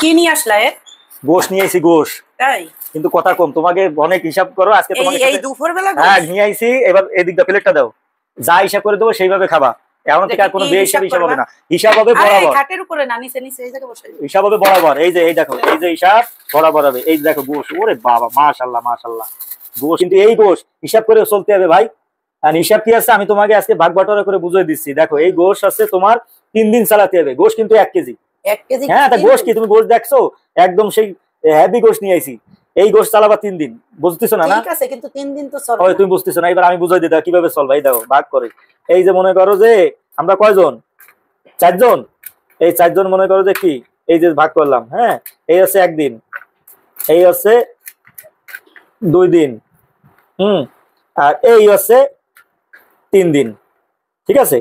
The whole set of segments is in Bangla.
কি নিয়ে আসলা? গোশ নিয়ে আইছি, গোশ। তাই? কিন্তু কথা কম, তোমাকে অনেক হিসাব করো আজকে তোমাকে। এই দুপুর বেলা গোশ? হ্যাঁ নিয়ে আইছি, এবার এদিকটা প্লেটটা দাও, যা হিসাব করে দেবো সেইভাবে খাবা। এখন থেকে আর কোনো বেহিসাব হিসাব হবে না, হিসাব হবে বরাবর। খাটের উপরে না, নিচে নিচে এই জায়গায় বসে হিসাব হবে বরাবর। এই যে এই দেখো, এই যে হিসাব বরাবর হবে। এই দেখো গোশ, ওরে বাবা মাশাআল্লাহ মাশাআল্লাহ গোশ। কিন্তু এই গোশ হিসাব করে চলতে হবে ভাই। আর হিসাব কি আছে আমি তোমাকে আজকে ভাগ বাটোয়ারা করে বুঝিয়ে দিচ্ছি। দেখো এই গোশ আছে তোমার 3 দিন চালাতে হবে। গোশ কিন্তু 1 কেজি। 1 কেজি? হ্যাঁ তা গোশ কি তুমি গোশ দেখছো? একদম সেই হেভি গোশ নিয়ে আইছি। এই গোশ চালাবা 3 দিন, বুঝতেছো না? ঠিক আছে, কিন্তু 3 দিন তো চলবে। ওই তুমি বুঝতেছো না, এবার আমি বুঝাই দিই কিভাবে চলবে। এই দেখো ভাগ করে, এই যে মনে করো যে আমরা কয়জন, 4 জন। এই 4 জন মনে করো যে কি, এই যে ভাগ করলাম। হ্যাঁ এই হচ্ছে 1 দিন, এই হচ্ছে 2 দিন, আর এই হচ্ছে 3 দিন। ঠিক আছে,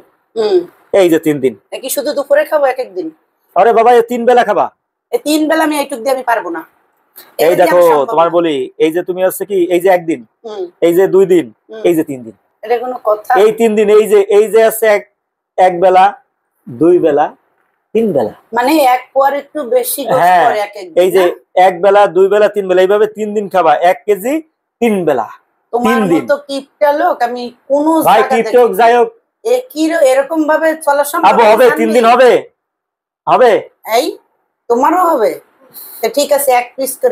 এই যে 3 দিন। কি শুধু দুপুরে খাবো এক এক দিন? আরে বাবা এই 3 বেলা খাবা। এই 3 বেলা আমি এইটুক দিয়ে আমি পারবো না। এই দেখো তোমার বলি, এই যে তুমি হচ্ছে কি, এই যে 1 দিন, এই যে 2 দিন, এই যে 3 দিন। এটা কোনো কথা? এই 3 দিন, এই যে আছে এক বেলা, 2 বেলা, 3 বেলা, মানে এক পর একটু বেশি গোশ করে এক এক দিন। এই যে 1 বেলা, 2 বেলা, 3 বেলা, এইভাবে 3 দিন খাবা 1 কেজি 3 বেলা। তোমার মতো কিপটা লোক আমি কোন ভাই কিপটক যাই হোক, কি এরকম ভাবে চলা সম্ভব হবে 3 দিন হবে। এই তোমারও হবে। ঠিক আছে, 1 পিস করে